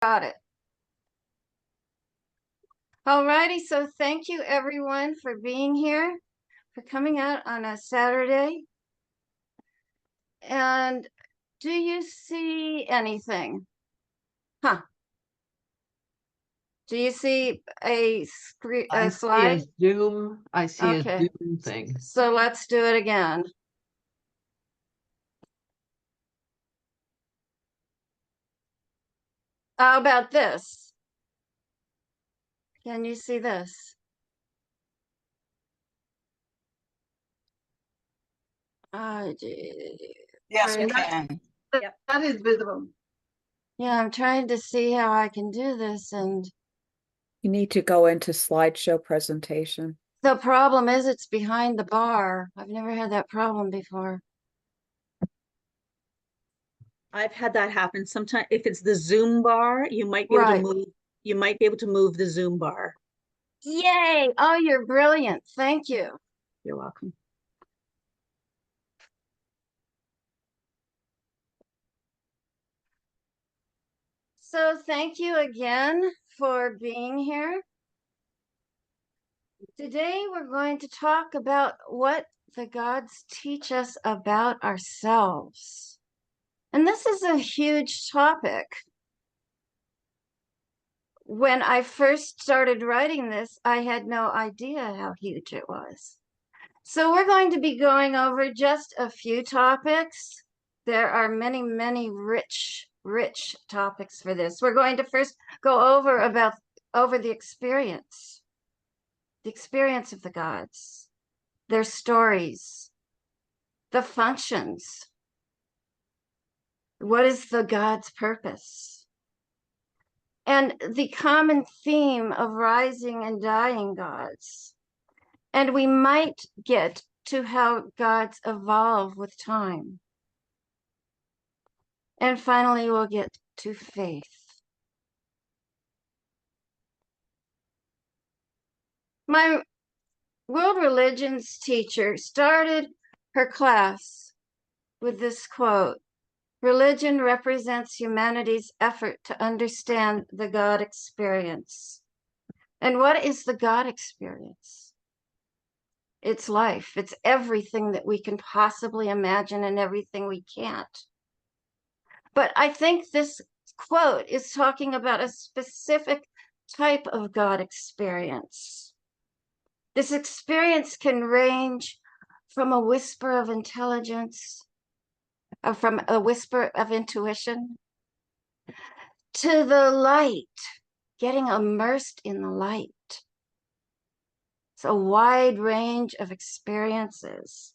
Got it. Alrighty, so thank you everyone for being here, for coming out on a Saturday. And do you see anything? Huh? Do you see a I see a slide? Zoom. I see a Okay, Zoom thing. so let's do it again. How about this? Can you see this? Yes, we And that, can. Yep. that is visible. Yeah, I'm trying to see how I can do this, and You need to go into slideshow presentation. the problem is it's behind the bar. I've never had that problem before. I've had that happen. Sometimes if it's the Zoom bar, you might be able to Right. move the Zoom bar. Yay! Oh, you're brilliant. Thank you. You're welcome. So thank you again for being here. Today we're going to talk about what the gods teach us about ourselves. And this is a huge topic. When I first started writing this, I had no idea how huge it was. So we're going to be going over just a few topics. There are many, many rich topics for this. We're going to first go over the experience of the gods, their stories, the functions. What is the god's purpose? And the common theme of rising and dying gods. And we might get to how gods evolve with time. And finally, we'll get to faith. My world religions teacher started her class with this quote: "Religion represents humanity's effort to understand the God experience." And what is the God experience? It's life. It's everything that we can possibly imagine and everything we can't. But I think this quote is talking about a specific type of God experience. This experience can range from a whisper of intelligence, from a whisper of intuition, to the light, getting immersed in the light. It's a wide range of experiences.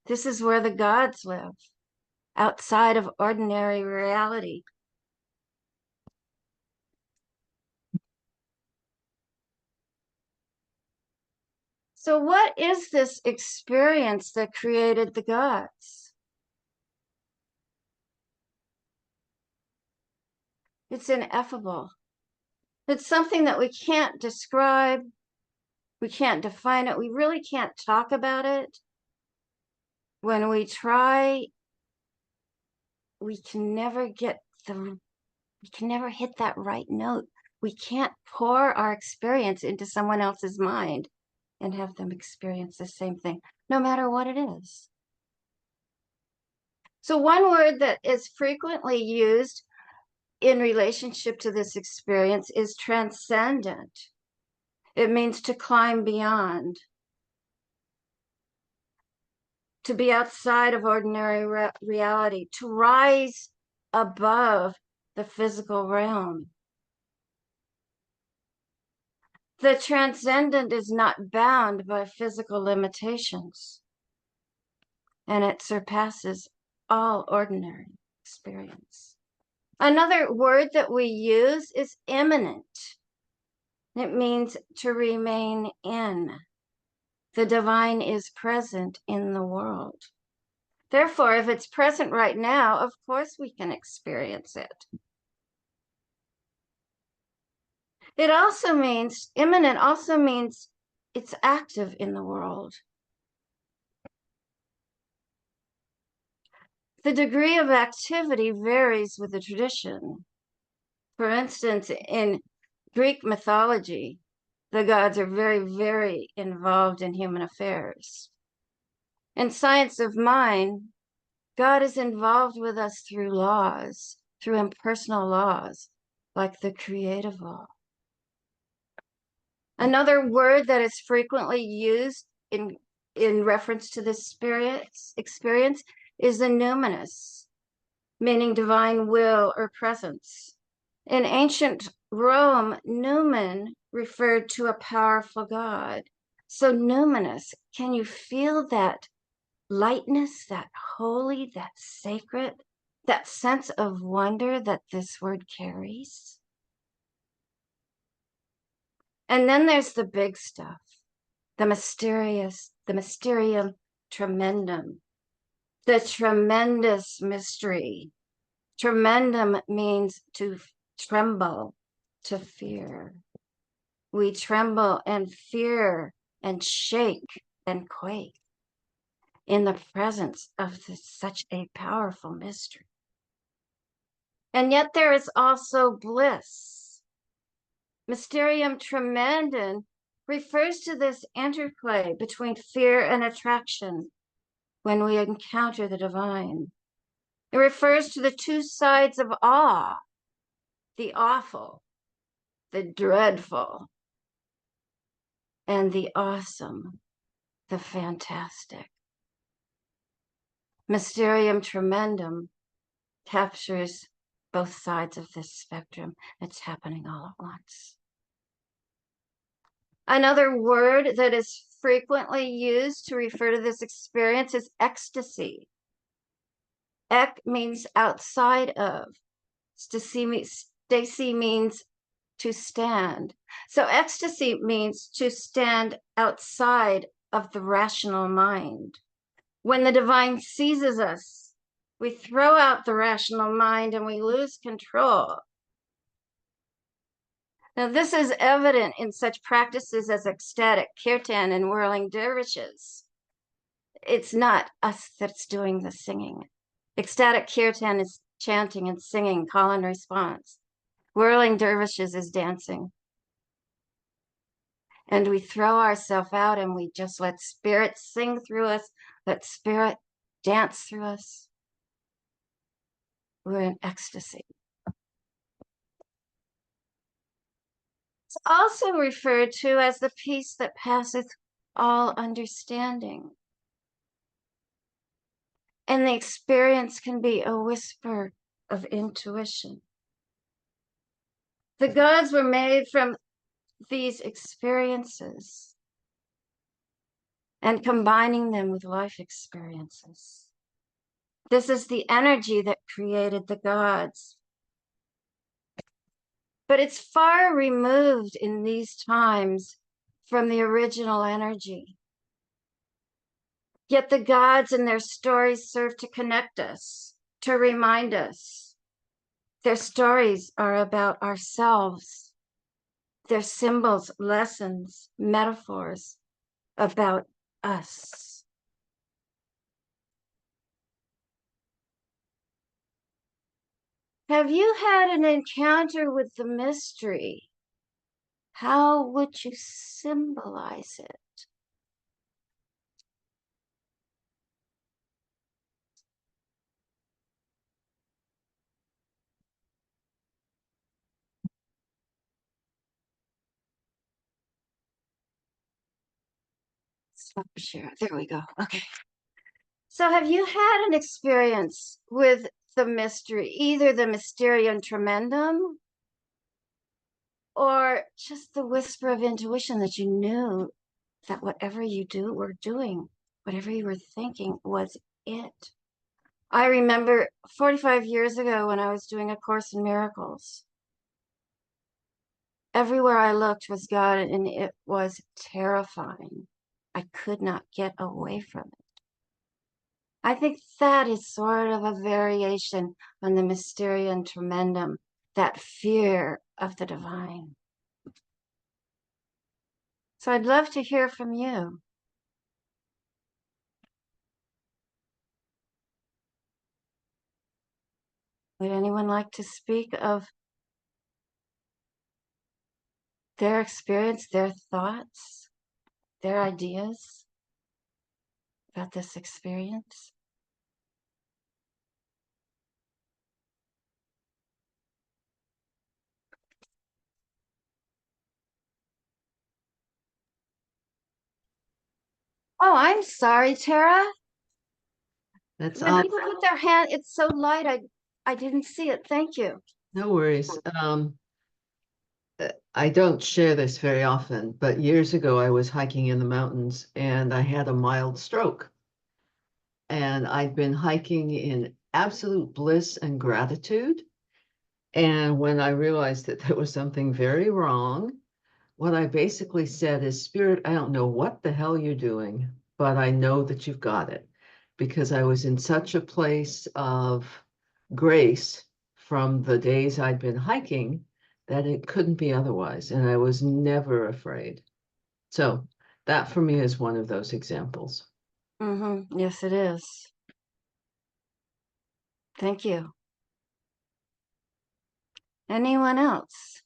This is where the gods live, outside of ordinary reality. So what is this experience that created the gods? It's ineffable. It's something that we can't describe. We can't define it. We really can't talk about it. When we try, we can never hit that right note. We can't pour our experience into someone else's mind and have them experience the same thing, no matter what it is. So one word that is frequently used in relationship to this experience is transcendent. It means to climb beyond, to be outside of ordinary reality, to rise above the physical realm. The transcendent is not bound by physical limitations, and it surpasses all ordinary experience. Another word that we use is immanent. It means to remain in. The divine is present in the world. Therefore, if it's present right now, of course we can experience it. It also means, immanent also means it's active in the world. The degree of activity varies with the tradition. For instance, in Greek mythology, the gods are very, very involved in human affairs. In science of mind, God is involved with us through laws, through impersonal laws, like the creative law. Another word that is frequently used in reference to this experience is the numinous, meaning divine will or presence. In ancient Rome, numen referred to a powerful God. So numinous, can you feel that lightness, that holy, that sacred, that sense of wonder that this word carries? And then there's the big stuff, the mysterious, the mysterium tremendum, the tremendous mystery. Tremendum means to tremble, to fear. We tremble and fear and shake and quake in the presence of such a powerful mystery. And yet there is also bliss. Mysterium tremendum refers to this interplay between fear and attraction when we encounter the divine. It refers to the two sides of awe, the awful, the dreadful, and the awesome, the fantastic. Mysterium tremendum captures both sides of this spectrum. It's happening all at once. Another word that is frequently used to refer to this experience is ecstasy. Ek means outside of. Stacy means to stand. So ecstasy means to stand outside of the rational mind. When the divine seizes us, we throw out the rational mind and we lose control. Now, this is evident in such practices as ecstatic kirtan and whirling dervishes. It's not us that's doing the singing. Ecstatic kirtan is chanting and singing, call and response. Whirling dervishes is dancing. And we throw ourselves out and we just let spirit sing through us, let spirit dance through us. We're in ecstasy. It's also referred to as the peace that passeth all understanding. And the experience can be a whisper of intuition. The gods were made from these experiences and combining them with life experiences. This is the energy that created the gods. But it's far removed in these times from the original energy. Yet the gods and their stories serve to connect us, to remind us. Their stories are about ourselves. They're symbols, lessons, metaphors about us. Have you had an encounter with the mystery? How would you symbolize it? Stop share. There we go. Okay. So have you had an experience with the mystery, either the mysterium tremendum or just the whisper of intuition that you knew that whatever you were doing, whatever you were thinking was it? I remember 45 years ago when I was doing A Course in Miracles. Everywhere I looked was God, and it was terrifying. I could not get away from it. I think that is sort of a variation on the mysterium tremendum, that fear of the divine. So I'd love to hear from you. Would anyone like to speak of their experience, their thoughts, their ideas about this experience. Oh, I'm sorry, Tara. That's When all. people put their hand, it's so light, I didn't see it. Thank you. No worries. I don't share this very often, but years ago I was hiking in the mountains and I had a mild stroke. And I'd been hiking in absolute bliss and gratitude. And when I realized that there was something very wrong, what I basically said is, Spirit, I don't know what the hell you're doing, but I know that you've got it. Because I was in such a place of grace from the days I'd been hiking that it couldn't be otherwise. And I was never afraid. So that for me is one of those examples. Mm-hmm. Yes, it is. Thank you. Anyone else?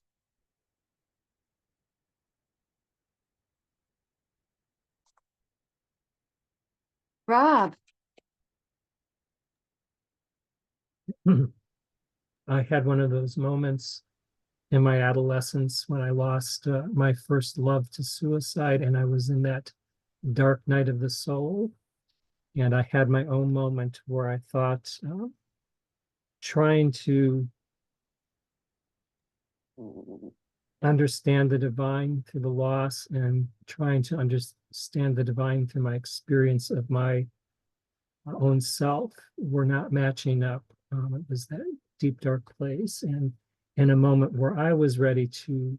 Rob. I had one of those moments in my adolescence when I lost my first love to suicide, and I was in that dark night of the soul. And I had my own moment where I thought, trying to understand the divine through the loss and trying to understand the divine through my experience of my own self were not matching up. It was that deep, dark place. And in a moment where I was ready to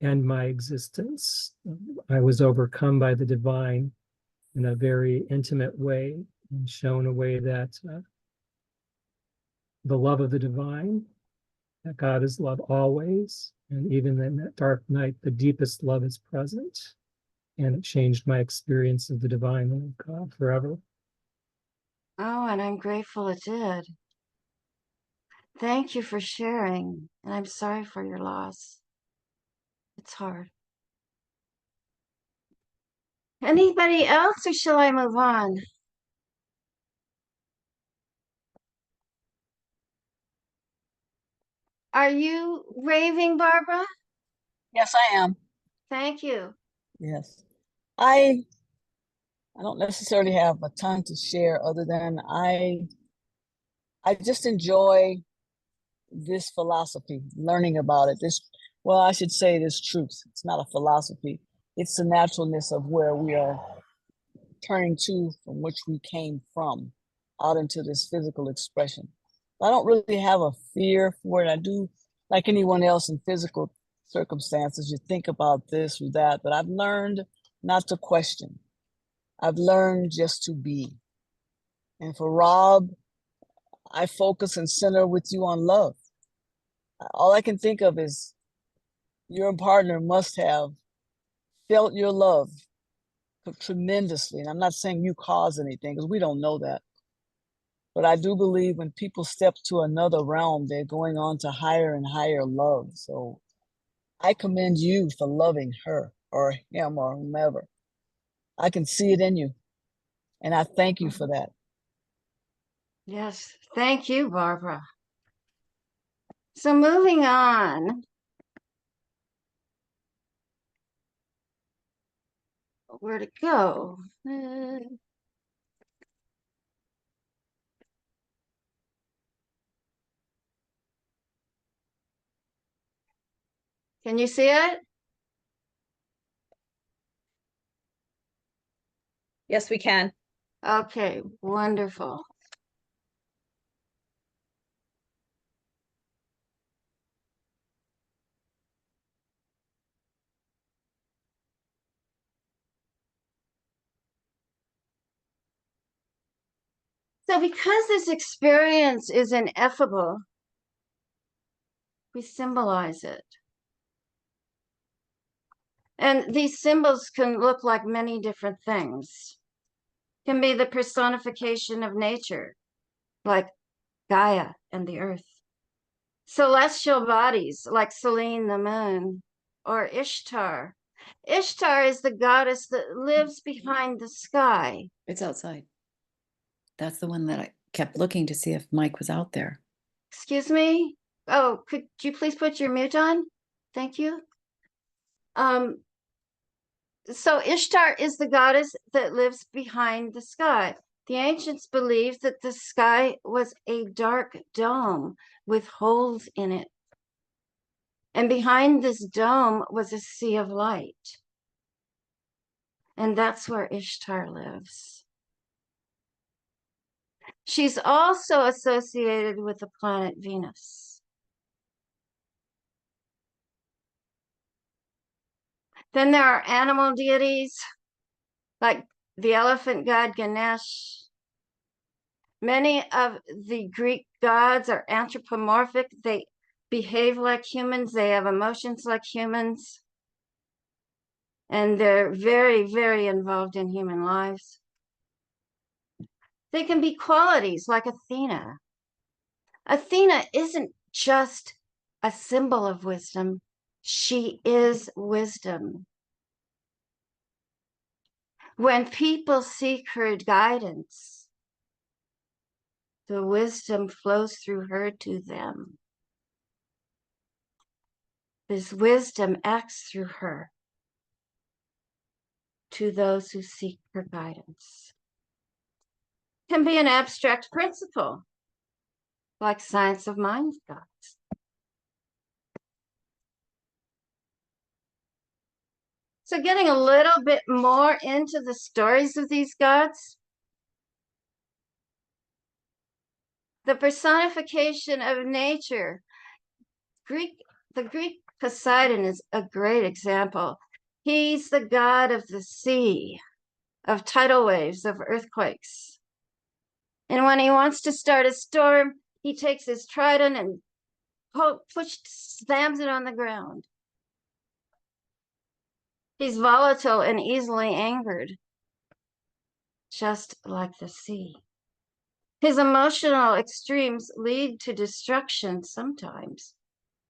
end my existence, I was overcome by the divine in a very intimate way and shown a way that the love of the divine, that God is love always. And even in that dark night, the deepest love is present. And it changed my experience of the divine and of God forever. Oh, and I'm grateful it did. Thank you for sharing. And I'm sorry for your loss. It's hard. Anybody else, or shall I move on? Are you raving, Barbara? Yes, I am. Thank you. Yes. I don't necessarily have a ton to share other than I just enjoy this philosophy, learning about it. Well, I should say this truth. It's not a philosophy. It's the naturalness of where we are turning to from which we came from out into this physical expression. I don't really have a fear for it. I do, like anyone else in physical circumstances, you think about this or that, but I've learned not to question. I've learned just to be. And for Rob, I focus and center with you on love. All I can think of is your partner must have felt your love tremendously. And I'm not saying you caused anything because we don't know that. But I do believe when people step to another realm, they're going on to higher and higher love. So I commend you for loving her or him or whomever. I can see it in you. And I thank you for that. Yes, thank you, Barbara. So moving on. Where to go? Can you see it? Yes, we can. Okay, wonderful. So because this experience is ineffable, we symbolize it. And these symbols can look like many different things. Can be the personification of nature, like Gaia and the earth. Celestial bodies, like Selene the moon, or Ishtar. Ishtar is the goddess that lives behind the sky. It's outside. That's the one that I kept looking to see if Mike was out there. Excuse me? Oh, could you please put your mute on? Thank you. So Ishtar is the goddess that lives behind the sky. The ancients believed that the sky was a dark dome with holes in it. And behind this dome was a sea of light. And that's where Ishtar lives. She's also associated with the planet Venus. Then there are animal deities like the elephant god Ganesh. Many of the Greek gods are anthropomorphic. They behave like humans. They have emotions like humans. And they're very, very involved in human lives. They can be qualities like Athena. Athena isn't just a symbol of wisdom. She is wisdom. When people seek her guidance, the wisdom flows through her to them. This wisdom acts through her to those who seek her guidance. It can be an abstract principle, like science of mind gods. So getting a little bit more into the stories of these gods, the personification of nature. The Greek Poseidon is a great example. He's the god of the sea, of tidal waves, of earthquakes. And when he wants to start a storm, he takes his trident and slams it on the ground. He's volatile and easily angered, just like the sea. His emotional extremes lead to destruction sometimes,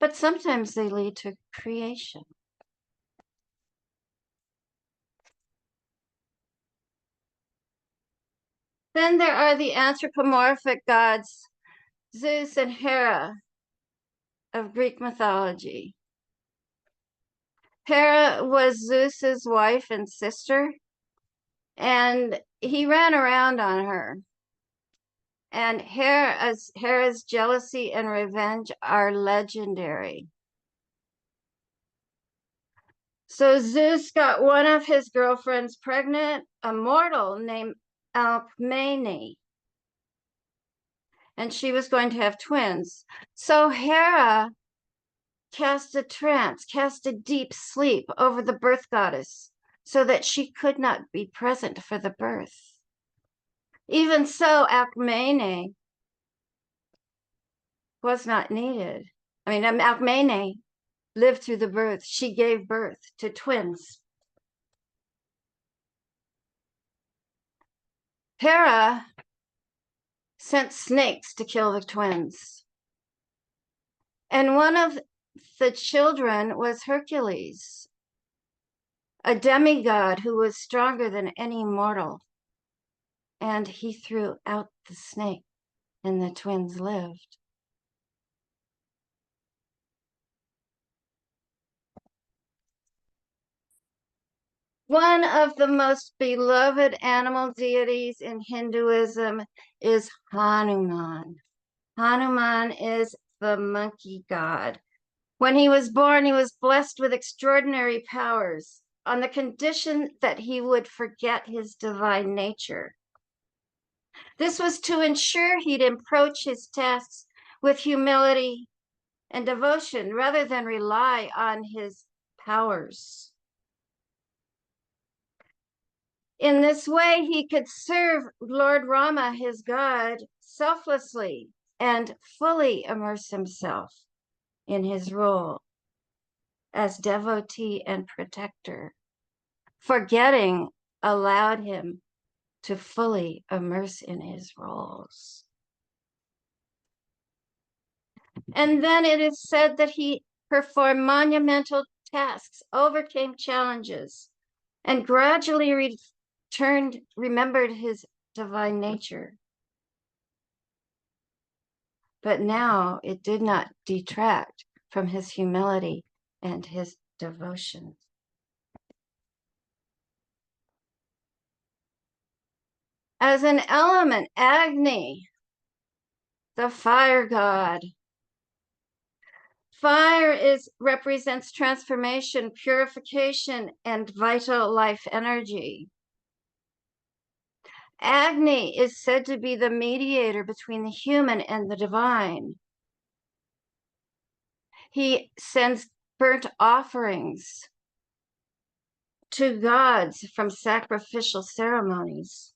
but sometimes they lead to creation. Then there are the anthropomorphic gods, Zeus and Hera of Greek mythology. Hera was Zeus's wife and sister, and he ran around on her. And Hera's jealousy and revenge are legendary. So Zeus got one of his girlfriends pregnant, a mortal named Alcmene. And she was going to have twins. So Hera cast a trance, cast a deep sleep over the birth goddess so that she could not be present for the birth. Even so, Alcmene was not needed. Alcmene lived through the birth. She gave birth to twins. Hera sent snakes to kill the twins. And one of the children was Hercules, a demigod who was stronger than any mortal. And he threw out the snake, and the twins lived. One of the most beloved animal deities in Hinduism is Hanuman. Hanuman is the monkey god. When he was born, he was blessed with extraordinary powers on the condition that he would forget his divine nature. This was to ensure he'd approach his tasks with humility and devotion rather than rely on his powers. In this way, he could serve Lord Rama, his god, selflessly and fully immerse himself in his role as devotee and protector. Forgetting allowed him to fully immerse in his roles. And then it is said that he performed monumental tasks, overcame challenges, and gradually remembered his divine nature. But now it did not detract from his humility and his devotion. As an element, Agni, the fire god. Fire represents transformation, purification, and vital life energy. Agni is said to be the mediator between the human and the divine. He sends burnt offerings to gods from sacrificial ceremonies.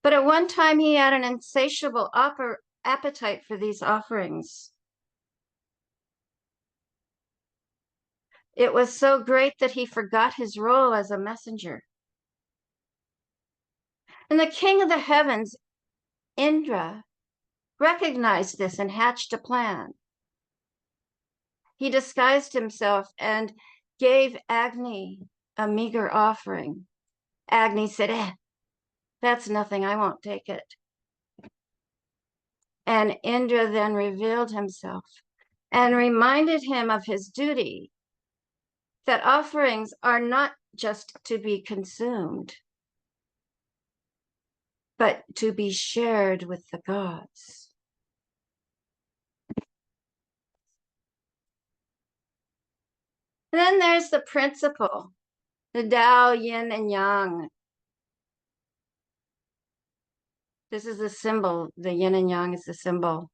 But at one time, he had an insatiable appetite for these offerings. It was so great that he forgot his role as a messenger. And the king of the heavens, Indra, recognized this and hatched a plan. He disguised himself and gave Agni a meager offering. Agni said, that's nothing, I won't take it. And Indra then revealed himself and reminded him of his duty, that offerings are not just to be consumed, but to be shared with the gods. And then there's the principle, the Tao, yin and yang. This is the symbol. The yin and yang is the symbol.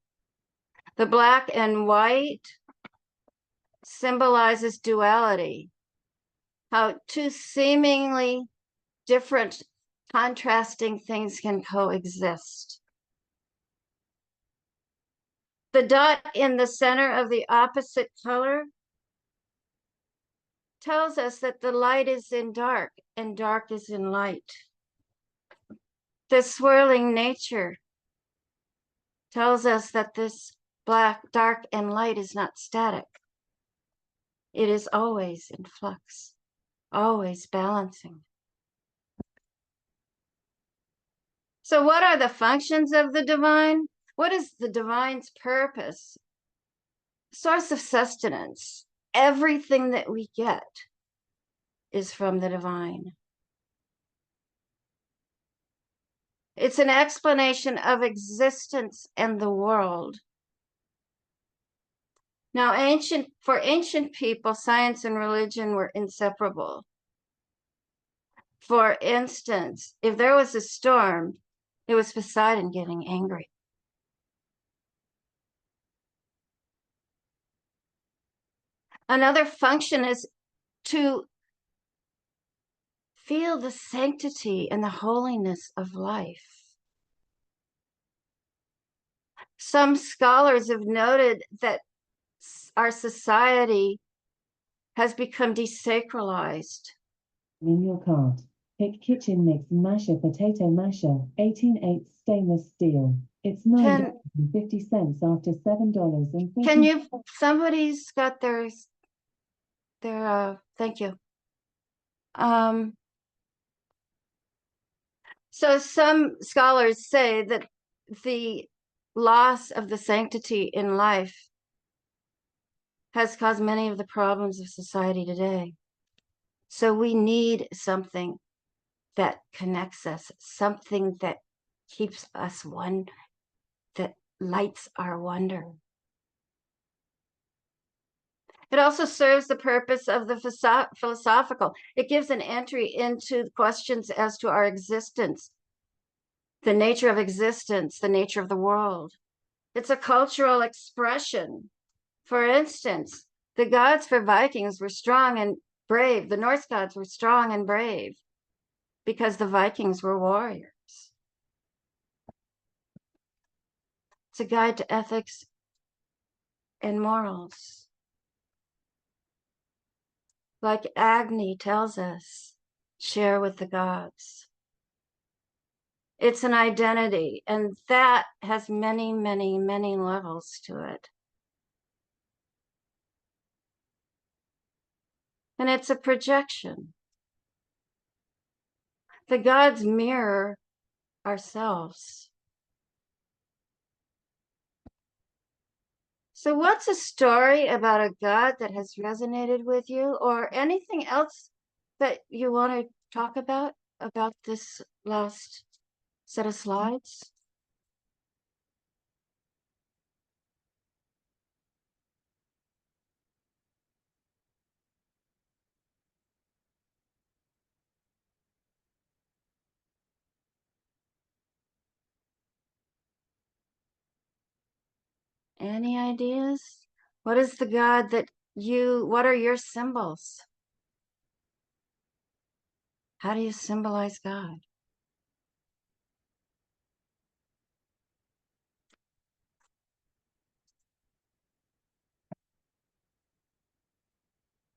The black and white symbolizes duality, how two seemingly different, contrasting things can coexist. The dot in the center of the opposite color tells us that the light is in dark and dark is in light. The swirling nature tells us that this dark and light is not static. It is always in flux, always balancing. So what are the functions of the divine? What is the divine's purpose? Source of sustenance. Everything that we get is from the divine. It's an explanation of existence and the world. Now, for ancient people, science and religion were inseparable. For instance, if there was a storm, it was Poseidon getting angry. Another function is to feel the sanctity and the holiness of life. Some scholars have noted that our society has become desacralized. In your cart, pick kitchen mix masher potato masher, 18/8 stainless steel. It's $9.50 after $7.50. Can you, somebody's got their, thank you. So some scholars say that the loss of the sanctity in life has caused many of the problems of society today. So we need something that connects us, something that keeps us one, that lights our wonder. It also serves the purpose of the philosophical. It gives an entry into questions as to our existence, the nature of existence, the nature of the world. It's a cultural expression. For instance, the gods for Vikings were strong and brave. The Norse gods were strong and brave because the Vikings were warriors. It's a guide to ethics and morals. Like Agni tells us, share with the gods. It's an identity, and that has many, many, many levels to it. and it's a projection. The gods mirror ourselves. So what's a story about a god that has resonated with you, or anything else that you want to talk about this last set of slides? Any ideas? What is the God that what are your symbols? How do you symbolize God?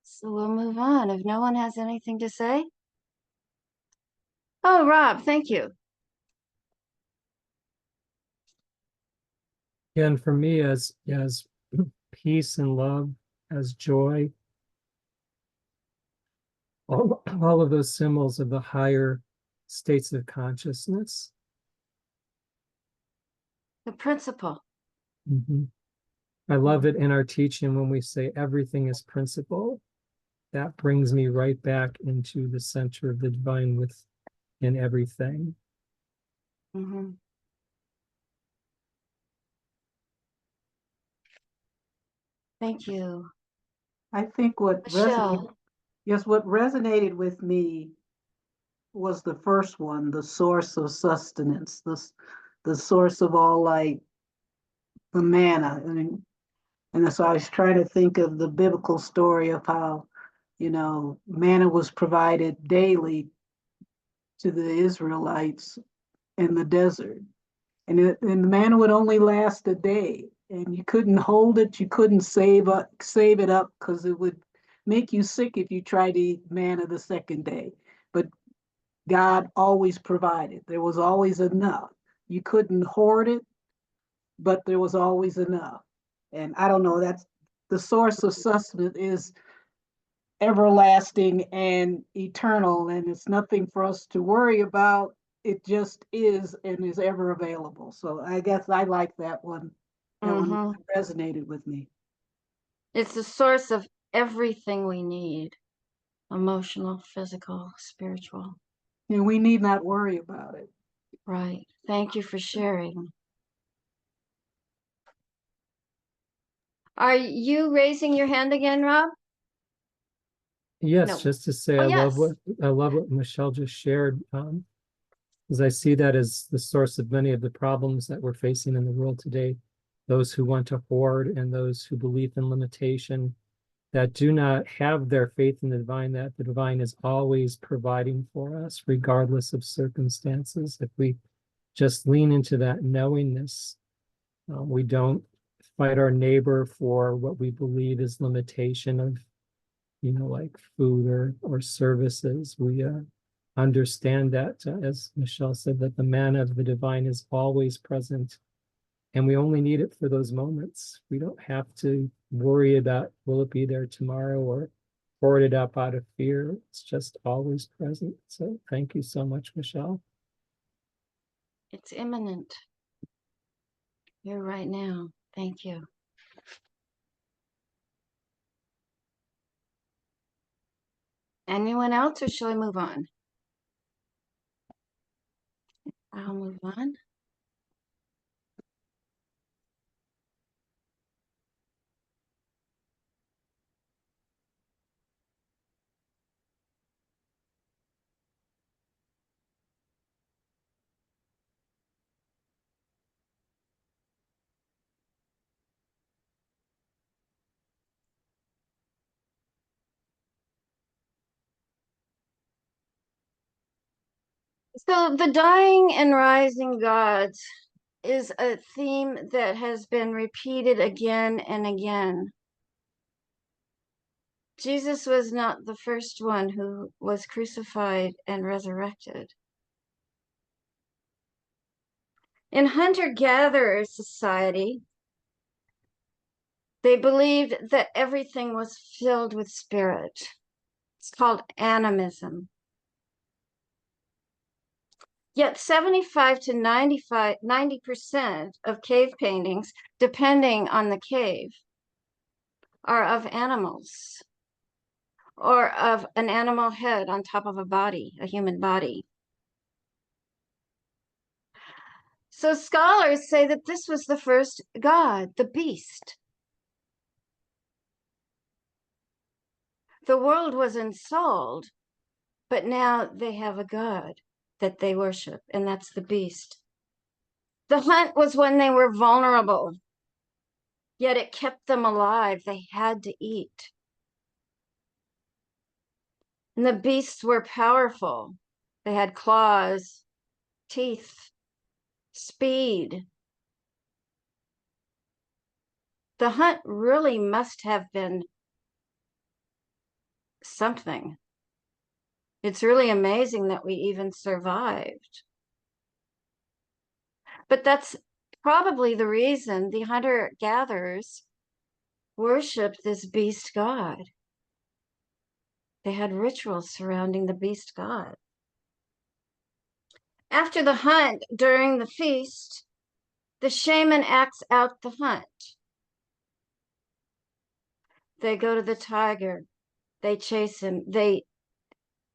So we'll move on if no one has anything to say. Oh, Rob, thank you. And for me, as peace and love, as joy, all of those symbols of the higher states of consciousness. The principle. Mhm. I love it in our teaching when we say everything is principle. That brings me right back into the center of the divine within everything. Mm-hmm. Thank you. I think what Michelle. what resonated with me was the first one, the source of sustenance, the source of all light, the manna. And so I was trying to think of the biblical story of how, manna was provided daily to the Israelites in the desert. And the manna would only last a day. And you couldn't hold it, you couldn't save it up because it would make you sick if you tried to eat manna the second day. But God always provided. There was always enough. You couldn't hoard it, but there was always enough. And I don't know, that's the source of sustenance is everlasting and eternal, and it's nothing for us to worry about. It just is and is ever available. So I guess I like that one. That one resonated with me. It's the source of everything we need. Emotional, physical, spiritual. And we need not worry about it. Right. Thank you for sharing. Are you raising your hand again, Rob? Yes, No. just to say, Oh, I yes. love what Michelle just shared, because I see that as the source of many of the problems that we're facing in the world today. Those who want to hoard and those who believe in limitation, that do not have their faith in the divine, that the divine is always providing for us, regardless of circumstances. If we just lean into that knowingness, we don't fight our neighbor for what we believe is limitation of, like food or services. We understand that, as Michelle said, that the manna of the divine is always present, and we only need it for those moments. We don't have to worry about will it be there tomorrow or hoard it up out of fear. It's just always present. So thank you so much, Michelle. It's imminent. Here right now. Thank you. Anyone else, or shall I move on? I'll move on. So the dying and rising gods is a theme that has been repeated again and again. Jesus was not the first one who was crucified and resurrected. In hunter-gatherer society, they believed that everything was filled with spirit. It's called animism. Yet 75 to 90% of cave paintings, depending on the cave, are of animals or of an animal head on top of a body, a human body. So scholars say that this was the first god, the beast. The world was ensouled, but now they have a god that they worship, and that's the beast. The hunt was when they were vulnerable, yet it kept them alive. They had to eat. And the beasts were powerful. They had claws, teeth, speed. The hunt really must have been something. It's really amazing that we even survived. But that's probably the reason the hunter-gatherers worshiped this beast god. They had rituals surrounding the beast god. After the hunt, during the feast, the shaman acts out the hunt. They go to the tiger, they chase him, they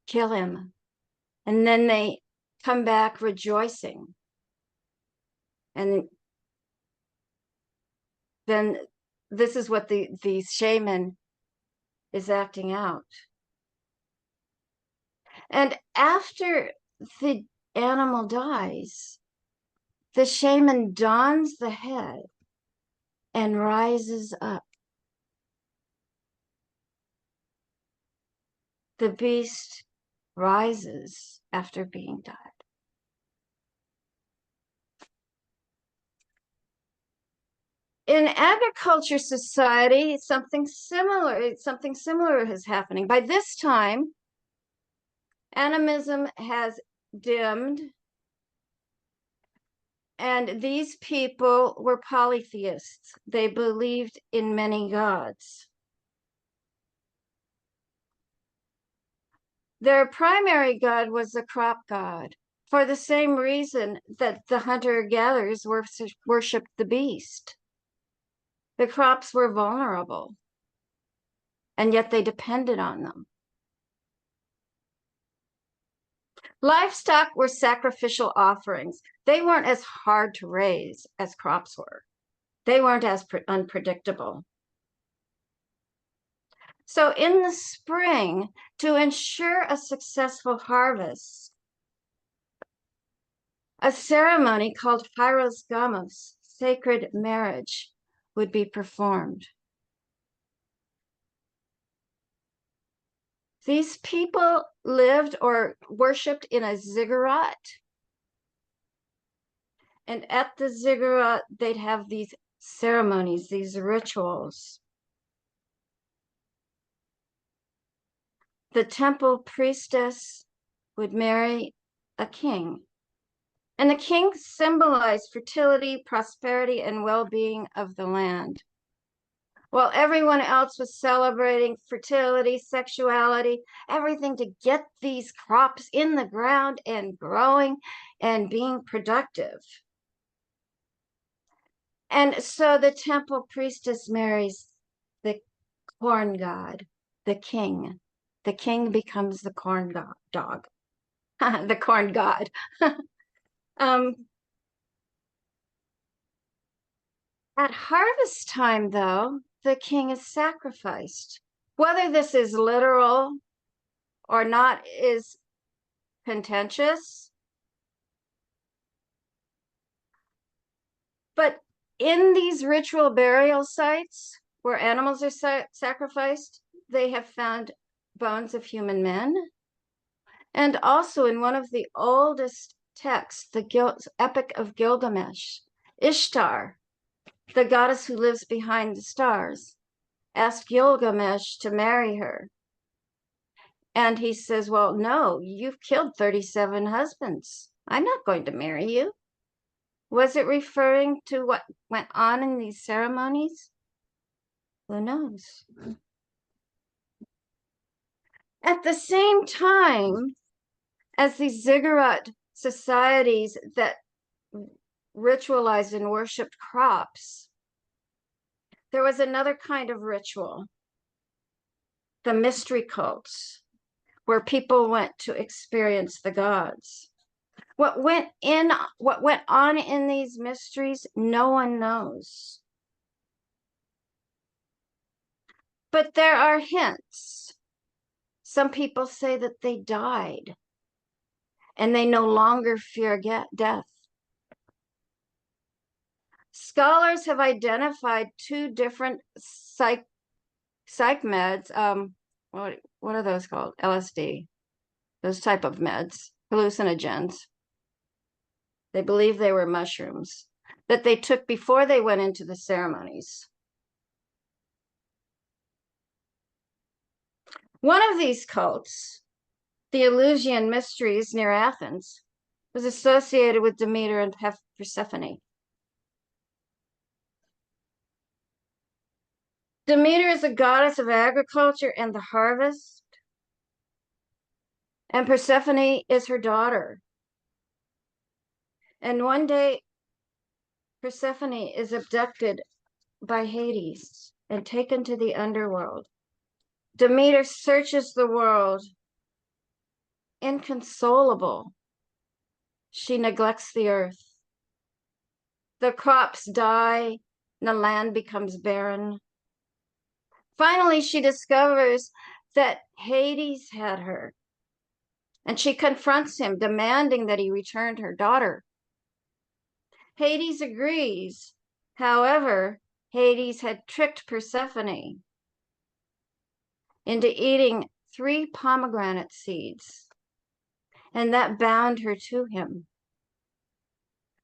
kill him, and then they come back rejoicing. And then this is what the shaman is acting out. And after the animal dies, the shaman dons the head and rises up. The beast rises after being died. In agriculture society, something similar is happening. By this time, animism has dimmed, and these people were polytheists. They believed in many gods. Their primary god was the crop god, for the same reason that the hunter-gatherers worshipped the beast. The crops were vulnerable, and yet they depended on them. Livestock were sacrificial offerings. They weren't as hard to raise as crops were. They weren't as unpredictable. So in the spring, to ensure a successful harvest, a ceremony called Hyros Gamos, sacred marriage, would be performed. These people lived or worshipped in a ziggurat. And at the ziggurat, they'd have these ceremonies, these rituals. The temple priestess would marry a king. And the king symbolized fertility, prosperity, and well-being of the land. While everyone else was celebrating fertility, sexuality, everything to get these crops in the ground and growing and being productive. And so the temple priestess marries the corn god, the king. The king becomes the corn dog, the corn god. At harvest time, though, the king is sacrificed. Whether this is literal or not is contentious. But in these ritual burial sites where animals are sacrificed, they have found bones of human men. And also in one of the oldest texts, the Epic of Gilgamesh, Ishtar, the goddess who lives behind the stars, asked Gilgamesh to marry her. And he says, well, no, you've killed 37 husbands. I'm not going to marry you. Was it referring to what went on in these ceremonies? Who knows? At the same time as these ziggurat societies that ritualized and worshipped crops, there was another kind of ritual, the mystery cults, where people went to experience the gods. What went on in these mysteries, no one knows. But there are hints. Some people say that they died and they no longer fear death. Scholars have identified two different psych meds. What are those called? LSD, those type of meds, hallucinogens. They believe they were mushrooms that they took before they went into the ceremonies. One of these cults, the Eleusinian Mysteries near Athens, was associated with Demeter and Persephone. Demeter is a goddess of agriculture and the harvest, and Persephone is her daughter. And one day, Persephone is abducted by Hades and taken to the underworld. Demeter searches the world. Inconsolable, she neglects the earth. The crops die, and the land becomes barren. Finally, she discovers that Hades had her, and she confronts him, demanding that he return her daughter. Hades agrees. However, Hades had tricked Persephone into eating 3 pomegranate seeds, and that bound her to him.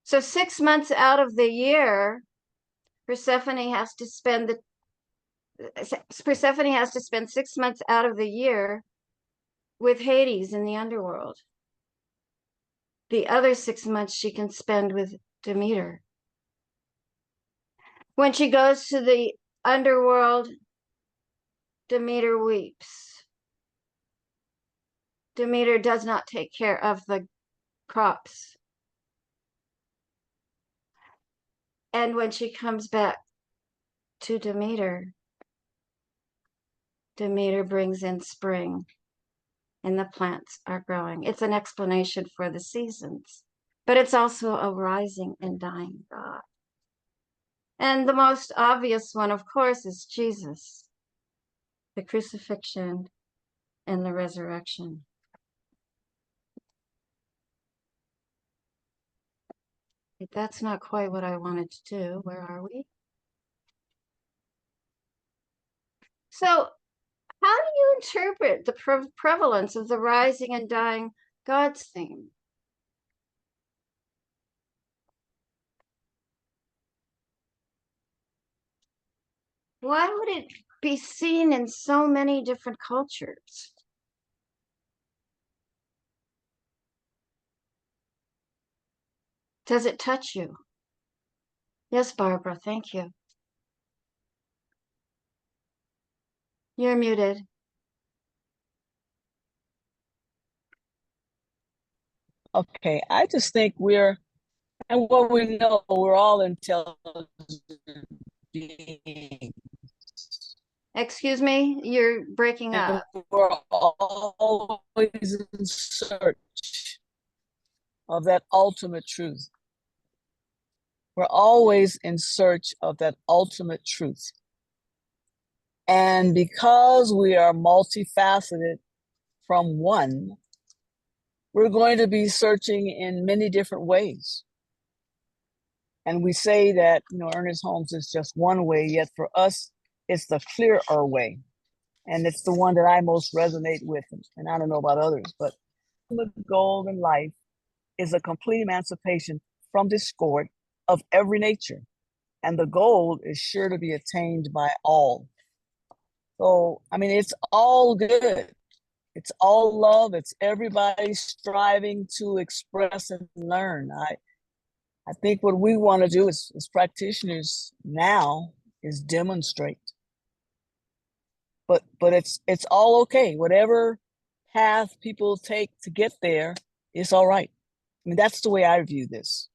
So 6 months out of the year, Persephone has to spend 6 months out of the year with Hades in the underworld. The other 6 months she can spend with Demeter. When she goes to the underworld, Demeter weeps. Demeter does not take care of the crops. And when she comes back to Demeter, Demeter brings in spring and the plants are growing. It's an explanation for the seasons, but it's also a rising and dying God. And the most obvious one, of course, is Jesus, the crucifixion and the resurrection. But that's not quite what I wanted to do. Where are we? So how do you interpret the prevalence of the rising and dying God's theme? Why would it be seen in so many different cultures? Does it touch you? Yes, Barbara, thank you. You're muted. Okay, I just think and what we know, we're all intelligent beings. Excuse me, you're breaking And up. we're always in search of that ultimate truth. We're always in search of that ultimate truth. And because we are multifaceted from one, we're going to be searching in many different ways. And we say that, Ernest Holmes is just one way, yet for us, it's the clearer way. And it's the one that I most resonate with. And I don't know about others, but the goal in life is a complete emancipation from discord of every nature. And the goal is sure to be attained by all. So, it's all good. It's all love. It's everybody striving to express and learn. I think what we want to do as practitioners now is demonstrate. But it's all okay. Whatever path people take to get there, it's all right. I mean, that's the way I view this.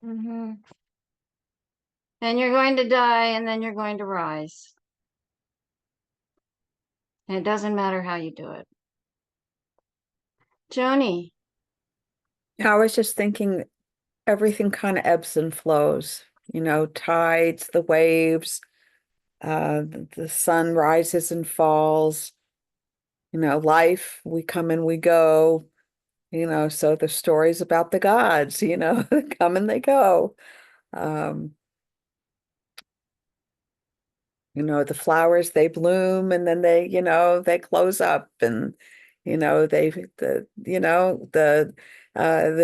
Mm-hmm. And you're going to die, and then you're going to rise. And it doesn't matter how you do it. Joni. I was just thinking everything kind of ebbs and flows, tides, the waves, the sun rises and falls, life, we come and we go, so the stories about the gods, they come and they go. Um, the flowers, they bloom and then they close up, and the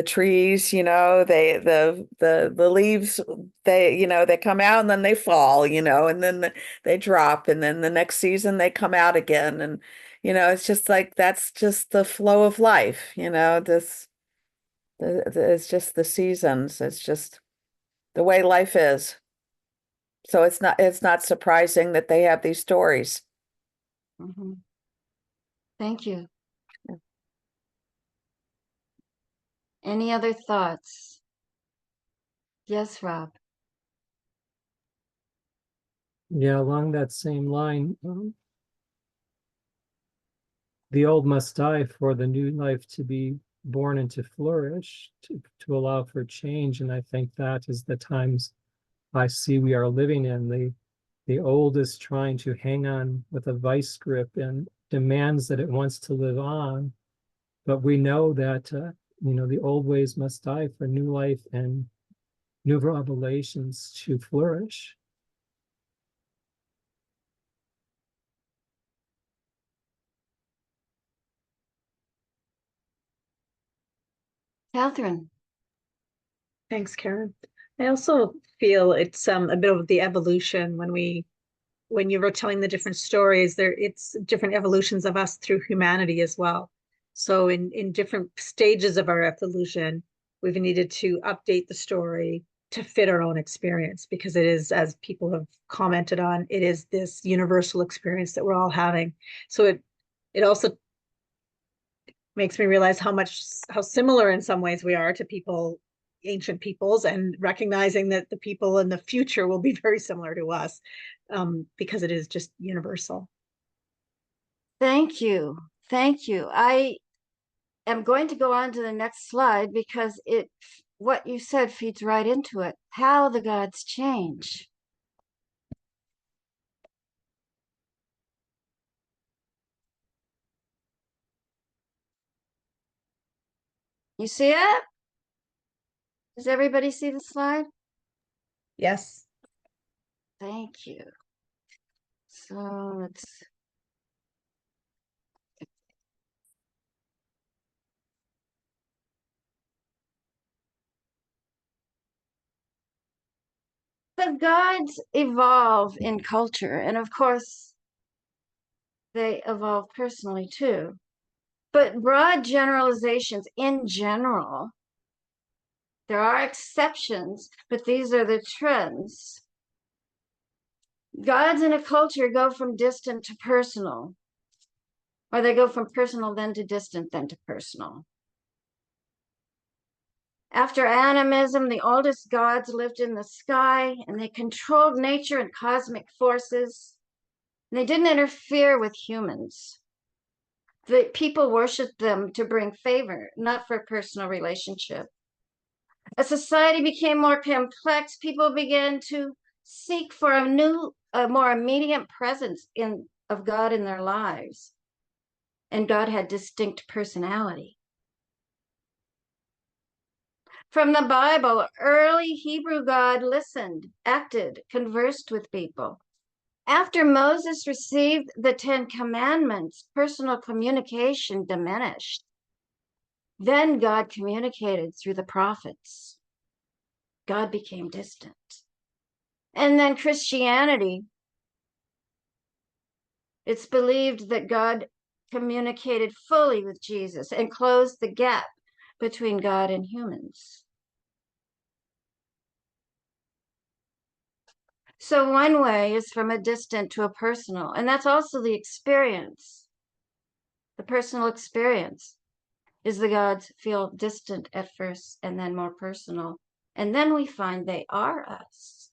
trees, the leaves, they come out and then they fall, and then they drop, and then the next season they come out again. And it's just like that's just the flow of life, it's just the seasons, it's just the way life is. So it's not surprising that they have these stories. Mm-hmm. Thank you. Any other thoughts? Yes, Rob. Yeah, along that same line, the old must die for the new life to be born and to flourish, to allow for change. And I think that is the times I see we are living in. The old is trying to hang on with a vice grip and demands that it wants to live on. But we know that, the old ways must die for new life and new revelations to flourish. Catherine. Thanks, Karen. I also feel it's a bit of the evolution when you were telling the different stories there, it's different evolutions of us through humanity as well. So in different stages of our evolution, we've needed to update the story to fit our own experience, because it is, as people have commented on, it is this universal experience that we're all having. So it also makes me realize how similar in some ways we are to ancient peoples, and recognizing that the people in the future will be very similar to us, because it is just universal. Thank you. Thank you. I am going to go on to the next slide because what you said feeds right into it. How the gods change. You see it? Does everybody see the slide? Yes. Thank you. So let's. The gods evolve in culture, and of course, they evolve personally too. But broad generalizations in general, there are exceptions, but these are the trends. Gods in a culture go from distant to personal, or they go from personal then to distant then to personal. After animism, the oldest gods lived in the sky, and they controlled nature and cosmic forces. And they didn't interfere with humans. The people worshiped them to bring favor, not for a personal relationship. As society became more complex, people began to seek for a more immediate presence of God in their lives. And God had distinct personality. From the Bible, early Hebrew God listened, acted, conversed with people. After Moses received the 10 Commandments, personal communication diminished. Then God communicated through the prophets. God became distant. And then Christianity, it's believed that God communicated fully with Jesus and closed the gap between God and humans. So one way is from a distant to a personal, and that's also the experience. The personal experience is the gods feel distant at first and then more personal. And then we find they are us.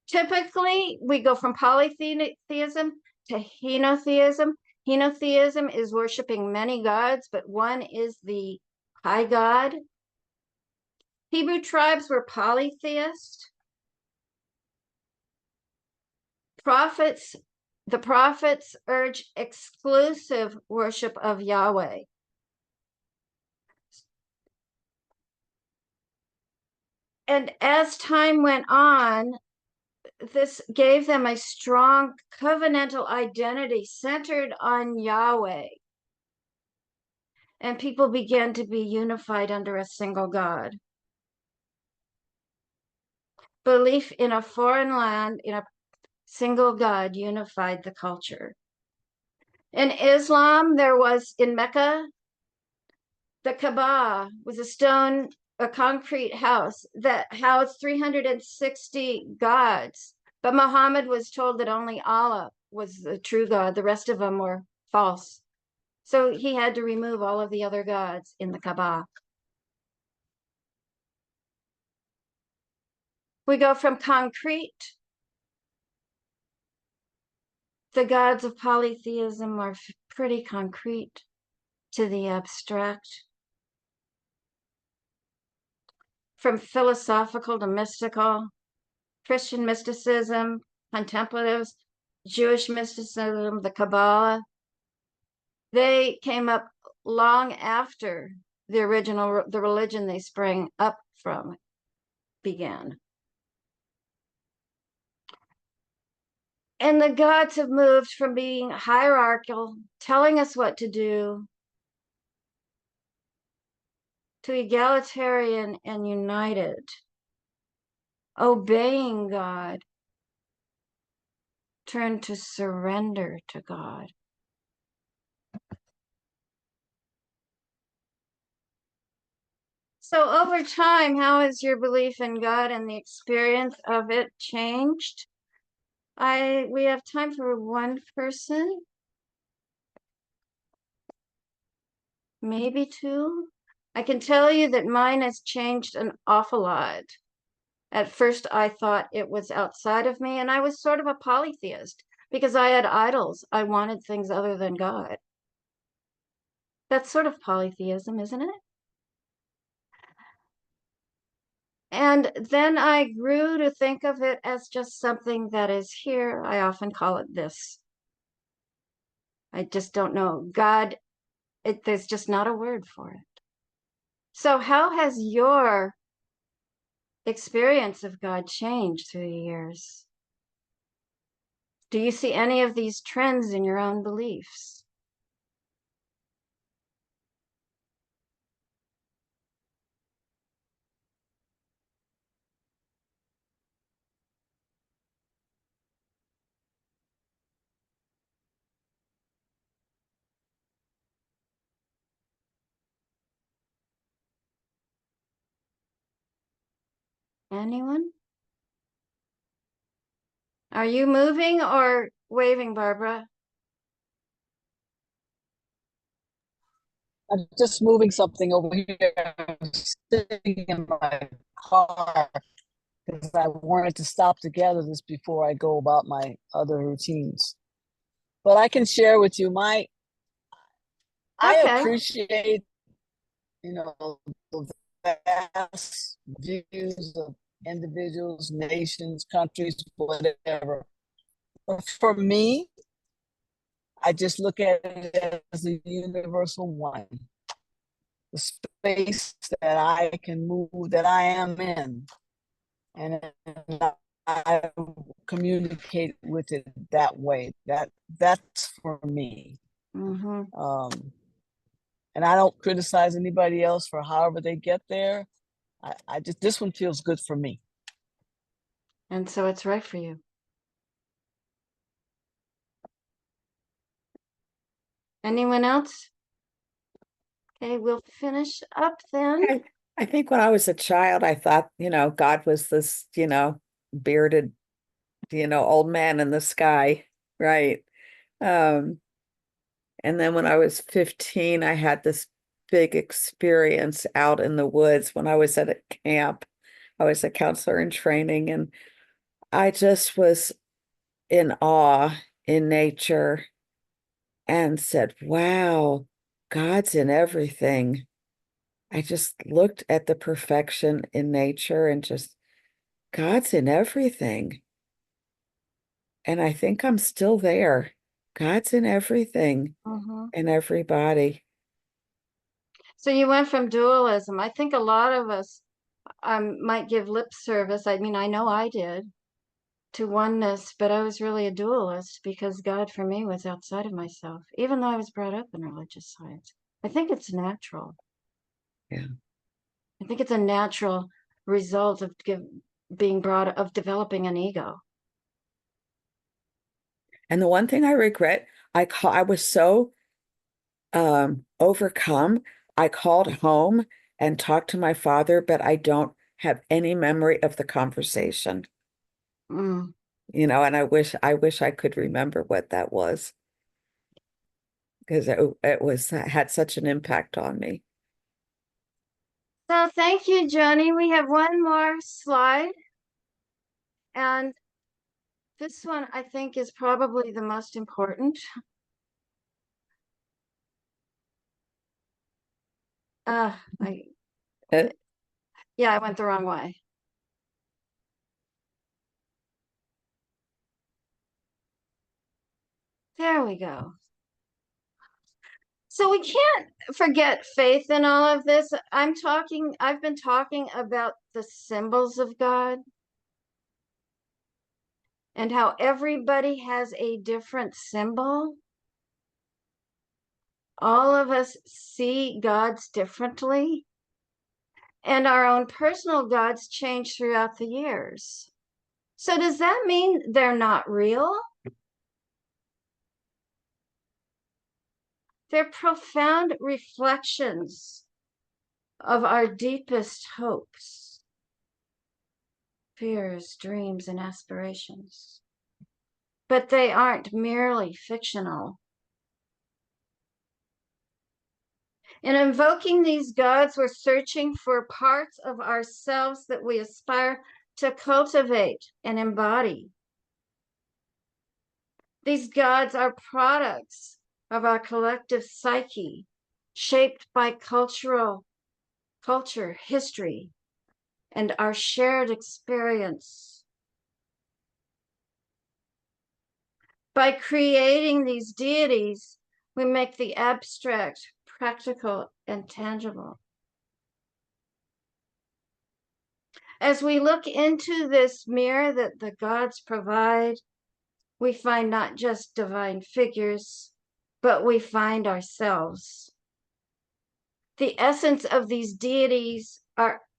Typically, we go from polytheism to henotheism. Henotheism is worshiping many gods, but one is the high god. Hebrew tribes were polytheist. The prophets urge exclusive worship of Yahweh. And as time went on, this gave them a strong covenantal identity centered on Yahweh. And people began to be unified under a single God. Belief in a foreign land, in a single God, unified the culture. In Islam, there was in Mecca, the Kaaba was a concrete house that housed 360 gods. But Muhammad was told that only Allah was the true God. The rest of them were false. So he had to remove all of the other gods in the Kaaba. We go from concrete. The gods of polytheism are pretty concrete to the abstract. From philosophical to mystical, Christian mysticism, contemplatives, Jewish mysticism, the Kabbalah, they came up long after the religion they sprang up from began. And the gods have moved from being hierarchical, telling us what to do, to egalitarian and united, obeying God, turn to surrender to God. So over time, how has your belief in God and the experience of it changed? We have time for one person, maybe two. I can tell you that mine has changed an awful lot. At first, I thought it was outside of me, and I was sort of a polytheist because I had idols. I wanted things other than God. That's sort of polytheism, isn't it? And then I grew to think of it as just something that is here. I often call it this. I just don't know. God, there's just not a word for it. So how has your experience of God changed through the years? Do you see any of these trends in your own beliefs? Anyone? Are you moving or waving, Barbara? I'm just moving something over here. I'm sitting in my car because I wanted to stop to gather this before I go about my other routines. But I can share with you I Okay. appreciate, the vast views of individuals, nations, countries, whatever. But for me, I just look at it as a universal one. The space that I can move, that I am in, and I communicate with it that way. That's for me. Mm-hmm. And I don't criticize anybody else for however they get there. I just, this one feels good for me. And so it's right for you. Anyone else? Okay, we'll finish up then. I think when I was a child, I thought, God was this, bearded, old man in the sky, right? And then when I was 15, I had this big experience out in the woods when I was at a camp. I was a counselor in training, and I just was in awe in nature and said, wow, God's in everything. I just looked at the perfection in nature and just, God's in everything. And I think I'm still there. God's in everything and everybody. So you went from dualism. I think a lot of us might give lip service. I mean, I know I did to oneness, but I was really a dualist because God for me was outside of myself, even though I was brought up in religious science. I think it's natural. Yeah. I think it's a natural result of developing an ego. And the one thing I regret, I was so overcome. I called home and talked to my father, but I don't have any memory of the conversation. Mm. You know, and I wish I could remember what that was, because it had such an impact on me. So thank you, Johnny. We have one more slide. And this one I think is probably the most important. Uh, Yeah, I went the wrong way. There we go. So we can't forget faith in all of this. I've been talking about the symbols of God and how everybody has a different symbol. All of us see gods differently, and our own personal gods change throughout the years. So does that mean they're not real? They're profound reflections of our deepest hopes, fears, dreams, and aspirations. But they aren't merely fictional. In invoking these gods, we're searching for parts of ourselves that we aspire to cultivate and embody. These gods are products of our collective psyche, shaped by culture, history, and our shared experience. By creating these deities, we make the abstract practical and tangible. As we look into this mirror that the gods provide, we find not just divine figures, but we find ourselves. The essence of these deities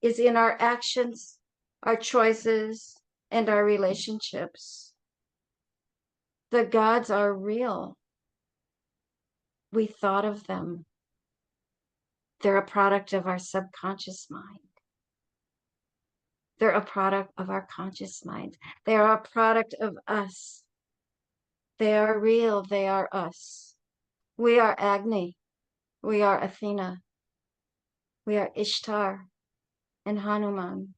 is in our actions, our choices, and our relationships. The gods are real. We thought of them. They're a product of our subconscious mind. They're a product of our conscious mind. They are a product of us. They are real. They are us. We are Agni. We are Athena. We are Ishtar and Hanuman.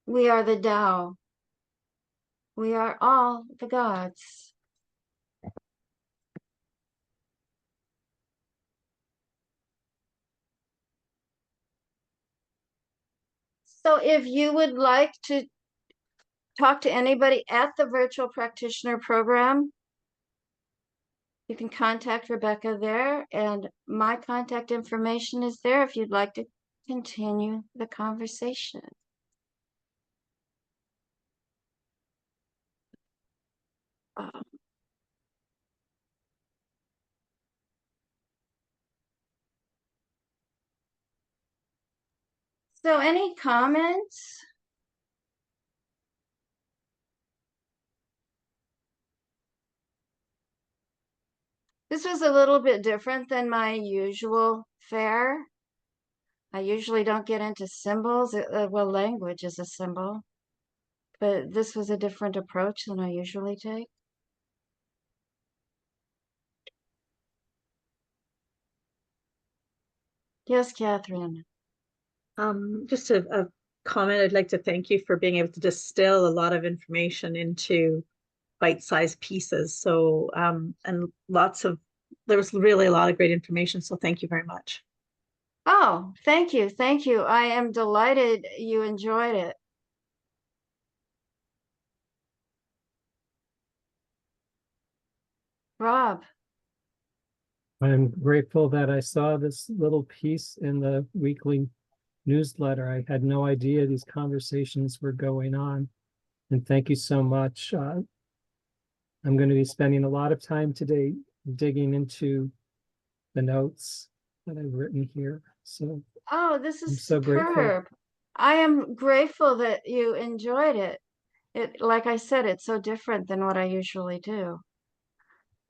We are the Tao. We are all the gods. So if you would like to talk to anybody at the virtual practitioner program, you can contact Rebecca there, and my contact information is there if you'd like to continue the conversation. So any comments? This was a little bit different than my usual fare. I usually don't get into symbols. Well, language is a symbol, but this was a different approach than I usually take. Yes, Catherine. Just a comment. I'd like to thank you for being able to distill a lot of information into bite-sized pieces. So, and there was really a lot of great information. So thank you very much. Oh, thank you. Thank you. I am delighted you enjoyed it. Rob. I'm grateful that I saw this little piece in the weekly newsletter. I had no idea these conversations were going on. And thank you so much. I'm going to be spending a lot of time today digging into the notes that I've written here. So Oh, this I'm is so grateful. superb. I am grateful that you enjoyed it. Like I said, it's so different than what I usually do.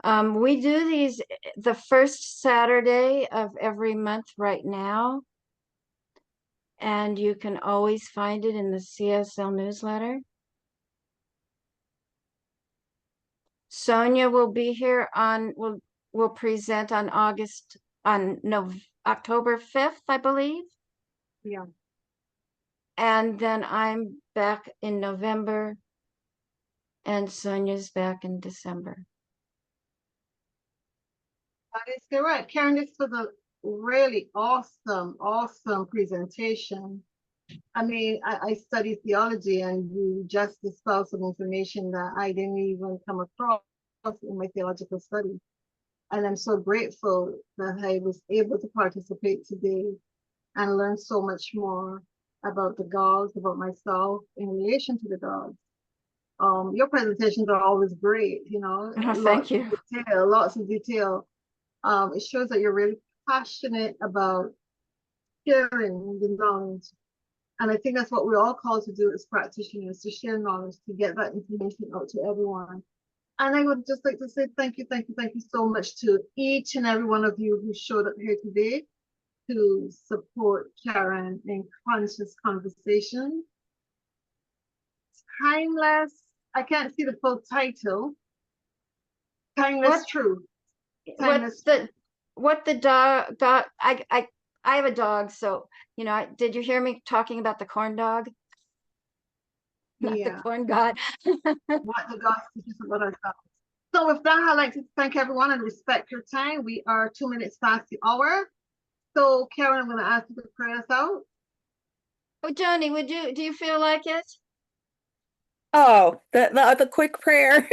We do these the first Saturday of every month right now. And you can always find it in the CSL newsletter. Sonia will be here will present on October 5th, I believe. Yeah. And then I'm back in November and Sonia's back in December. That is correct. Karen, this was a really awesome presentation. I mean, I study theology and you just dispelled some information that I didn't even come across in my theological studies. And I'm so grateful that I was able to participate today and learn so much more about the gods, about myself in relation to the gods. Your presentations are always great, you know, Thank you. lots of detail. It shows that you're really passionate about sharing the knowledge. And I think that's what we're all called to do as practitioners, to share knowledge, to get that information out to everyone. And I would just like to say thank you so much to each and every one of you who showed up here today to support Karen in conscious conversation. Timeless, I can't see the full title. Timeless Truth. What the dog got, I have a dog, so you know, did you hear me talking about the corn dog? Not the corn god. What the gods teach us about ourselves. So with that, I'd like to thank everyone and respect your time. We are 2 minutes past the hour. So Karen, I'm going to ask you to pray us out. Oh, Joni, do you feel like it? Oh, the quick prayer.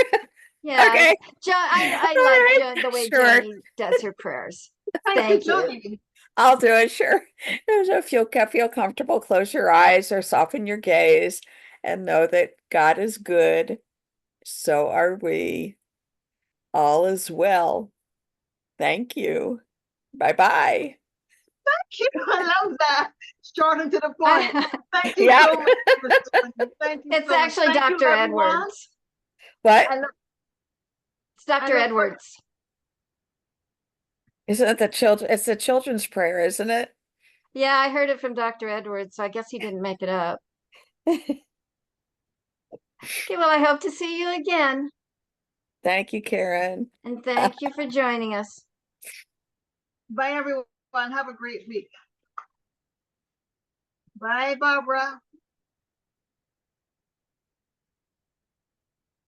Yeah. Okay. I All like right. the way Sure. Joni does her prayers. Thank you, Thank you. Joni. I'll do it, sure. So if you feel comfortable, close your eyes or soften your gaze and know that God is good. So are we. All is well. Thank you. Bye-bye. Thank you. I love that. Short and to the point. Thank you Yeah. so much. Thank you. It's so actually much. Thank you, Dr. everyone. Edwards. What? It's Dr. Edwards. Isn't it it's the children's prayer, isn't it? Yeah, I heard it from Dr. Edwards, so I guess he didn't make it up. Okay, well, I hope to see you again. Thank you, Karen. And thank you for joining us. Bye, everyone. Have a great week. Bye, Barbara.